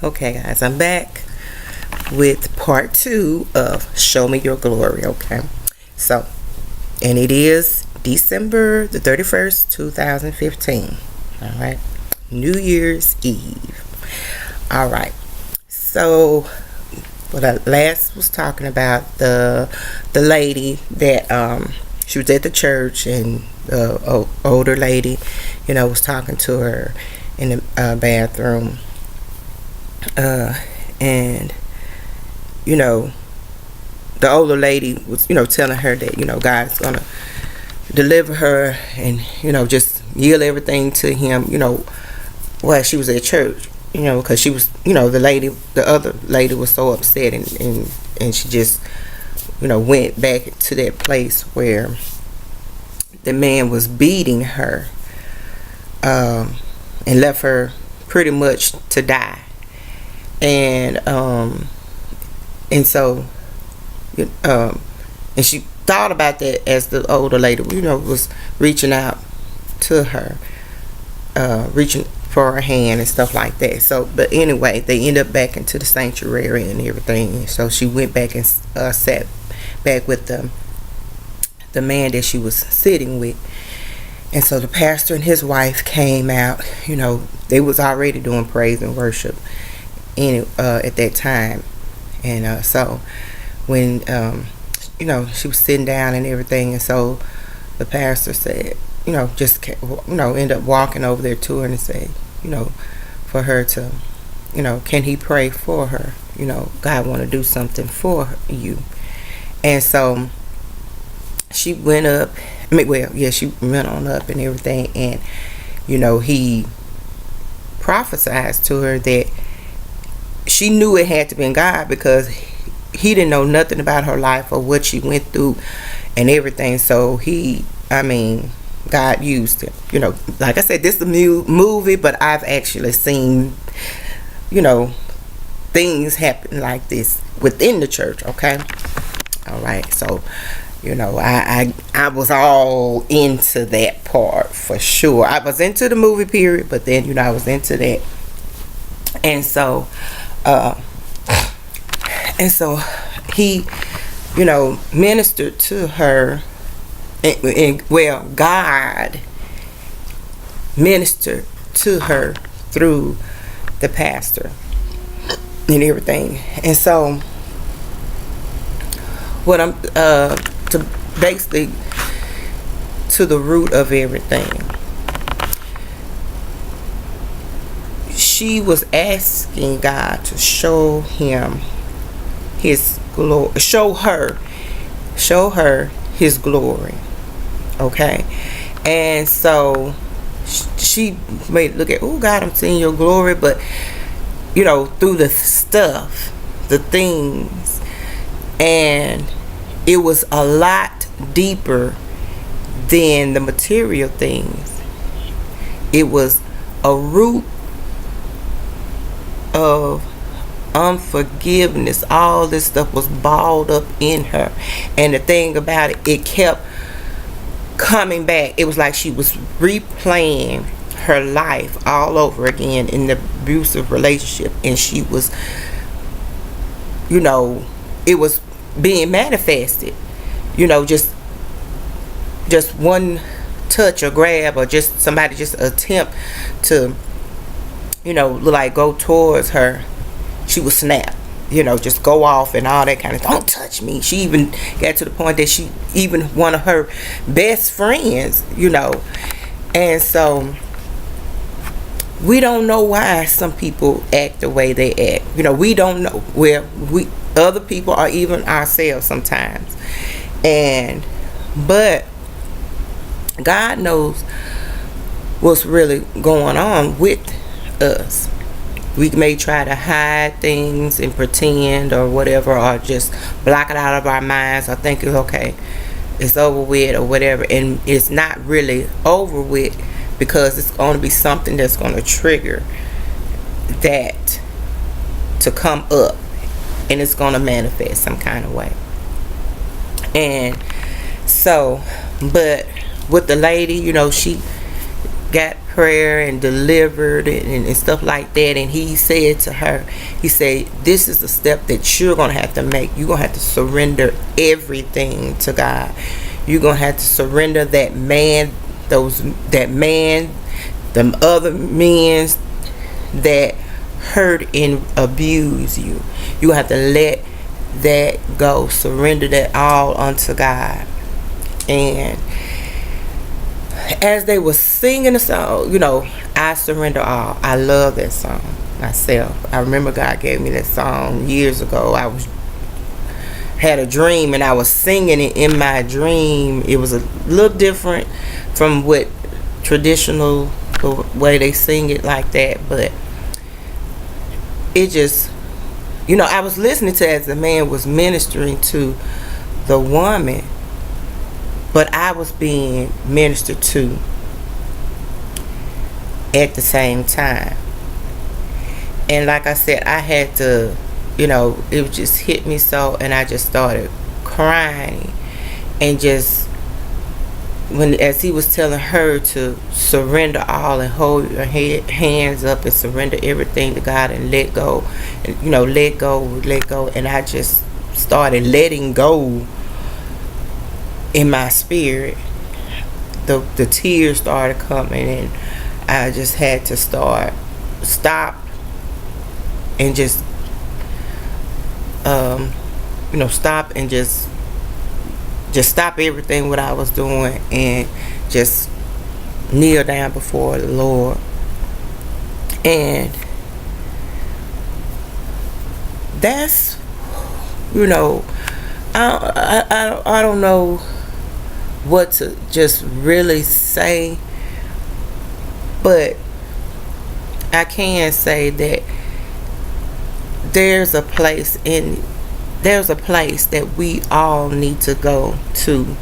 Okay, guys, I'm back with part 2 of Show Me Your Glory. Okay, so, and it is December the 31st, 2015. All right, New Year's Eve. All right, so what I last was talking about, the lady that she was at the church, and the older lady, was talking to her in the bathroom. And the older lady was telling her that God's gonna deliver her, and just yield everything to him, while she was at church, because she was, the other lady was so upset, and she just went back to that place where the man was beating her, and left her pretty much to die. And so and she thought about that as the older lady was reaching out to her, reaching for her hand and stuff like that. So but anyway, they end up back into the sanctuary and everything. So she went back and sat back with the man that she was sitting with. And so the pastor and his wife came out. They was already doing praise and worship at that time. And so when she was sitting down and everything, and so the pastor said, just end up walking over there to her and say, for her to, can he pray for her? God want to do something for you. And so she went up. She went on up and everything, and he prophesied to her that she knew it had to be God, because he didn't know nothing about her life or what she went through and everything. So God used him. Like I said, this is a movie, but I've actually seen, things happen like this within the church. Okay. All right. So, I was all into that part for sure. I was into the movie period, but then, I was into that. And so, he, ministered to her, and God ministered to her through the pastor and everything. And so, what I'm to basically to the root of everything, she was asking God to show him his glory, show her his glory. Okay. And so she may look at, oh God, I'm seeing your glory, but through the stuff, the things, and it was a lot deeper than the material things. It was a root of unforgiveness. All this stuff was balled up in her, and the thing about it, it kept coming back. It was like she was replaying her life all over again in the abusive relationship, and she was, it was being manifested, just one touch or grab, or just somebody just attempt to like go towards her, she would snap, just go off and all that kind of, don't touch me. She even got to the point that she even one of her best friends, and so we don't know why some people act the way they act. We don't know. We other people, or even ourselves sometimes, but God knows what's really going on with us. We may try to hide things and pretend or whatever, or just block it out of our minds, or think it's okay, it's over with or whatever, and it's not really over with, because it's going to be something that's going to trigger that to come up, and it's going to manifest some kind of way. And so, but with the lady, she got prayer and delivered and stuff like that. And he said to her, he said, this is the step that you're going to have to make. You're going to have to surrender everything to God. You're going to have to surrender that man, them other men that hurt and abuse you. You have to let that go. Surrender that all unto God. And as they were singing the song, I surrender all. I love that song myself. I remember God gave me that song years ago. Had a dream and I was singing it in my dream. It was a little different from what traditional, the way they sing it like that, but it just, I was listening to as the man was ministering to the woman, but I was being ministered to at the same time. And like I said, I had to, it just hit me so, and I just started crying. And just, as he was telling her to surrender all and hold your hands up and surrender everything to God and let go, and let go, and I just started letting go in my spirit. The tears started coming, and I just had to stop and just stop and just stop everything what I was doing and just kneel down before the Lord. And that's, I don't know what to just really say, but I can say that there's a place that we all need to go to,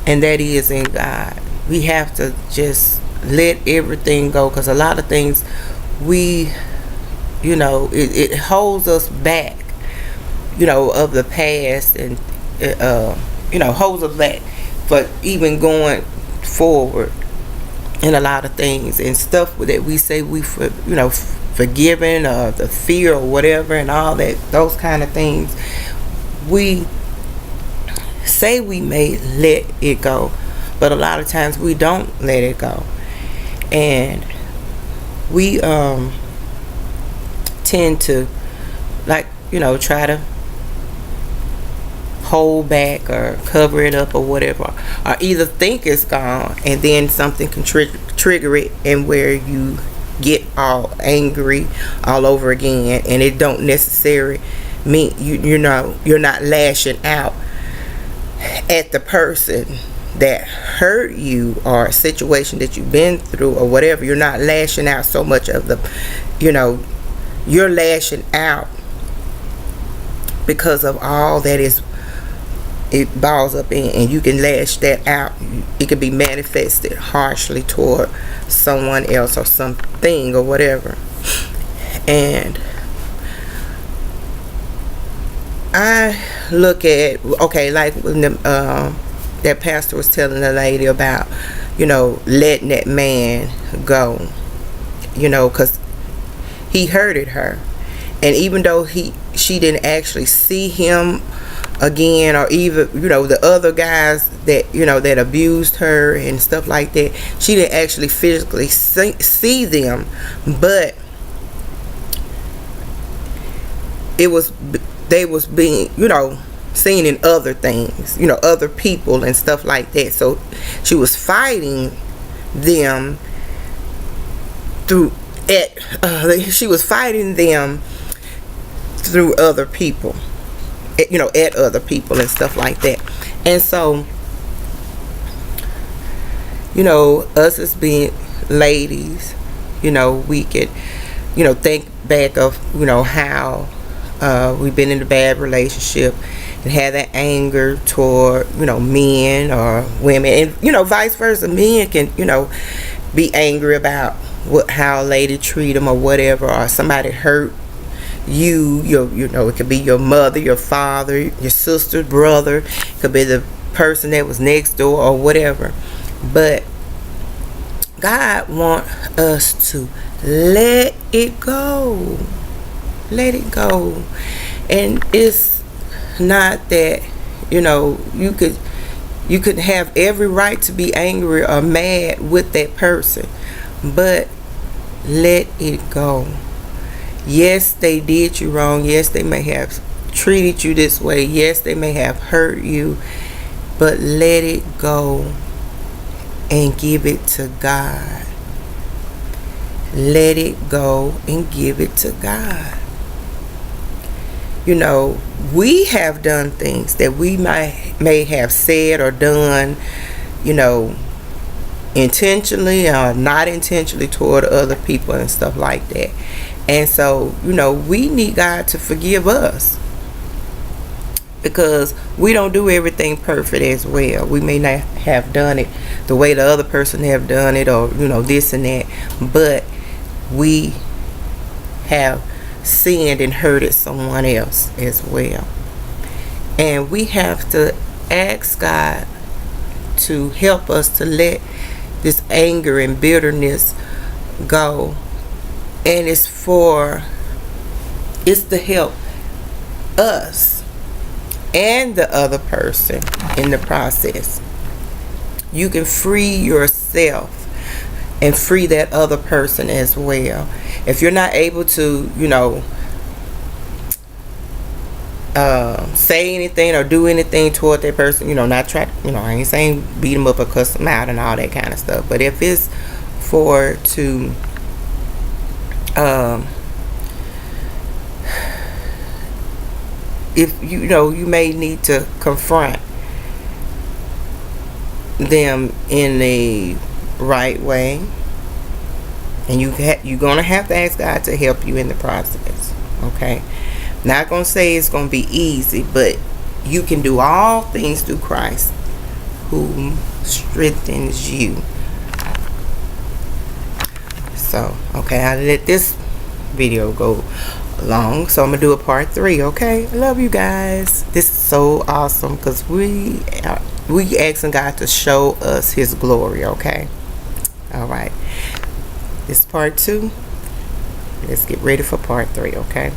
and that is in God. We have to just let everything go, because a lot of things it holds us back, of the past, and holds us back for even going forward in a lot of things and stuff that we say forgiven, or the fear or whatever, and all that, those kind of things. We say we may let it go, but a lot of times we don't let it go, and we tend to try to hold back or cover it up or whatever, or either think it's gone and then something can trigger it, and where you get all angry all over again, and it don't necessarily mean you're not lashing out at the person that hurt you, or a situation that you've been through or whatever. You're not lashing out so much of the you're lashing out because of all that it balls up in, and you can lash that out. It can be manifested harshly toward someone else or something or whatever. And I look at, like when that pastor was telling the lady about, letting that man go, because he hurted her, and even though she didn't actually see him again, or even the other guys that that abused her and stuff like that, she didn't actually physically see them, but they was being seen in other things, other people and stuff like that. So she was fighting them through other people, at other people and stuff like that. And so us as being ladies, we could think back of how we've been in a bad relationship and have that anger toward men or women, and vice versa. Men can be angry about how a lady treat them or whatever, or somebody hurt you. It could be your mother, your father, your sister, brother. It could be the person that was next door or whatever. But God want us to let it go. Let it go. And it's not that, you could have every right to be angry or mad with that person, but let it go. Yes, they did you wrong. Yes, they may have treated you this way. Yes, they may have hurt you, but let it go and give it to God. Let it go and give it to God. We have done things that we may have said or done, intentionally or not intentionally toward other people and stuff like that. And so, we need God to forgive us, because we don't do everything perfect as well. We may not have done it the way the other person have done it, or this and that, but we have sinned and hurted someone else as well. And we have to ask God to help us to let this anger and bitterness go. And it's to help us and the other person in the process. You can free yourself and free that other person as well. If you're not able to, say anything or do anything toward that person, not try, I ain't saying beat them up or cuss them out and all that kind of stuff. But if it's if you may need to confront them in a right way, and you're gonna have to ask God to help you in the process. Okay, not gonna say it's gonna be easy, but you can do all things through Christ who strengthens you. So okay, I let this video go long, so I'm gonna do a part 3. Okay, I love you guys. This is so awesome because we asking God to show us his glory. Okay, all right, this is part 2. Let's get ready for part 3. Okay.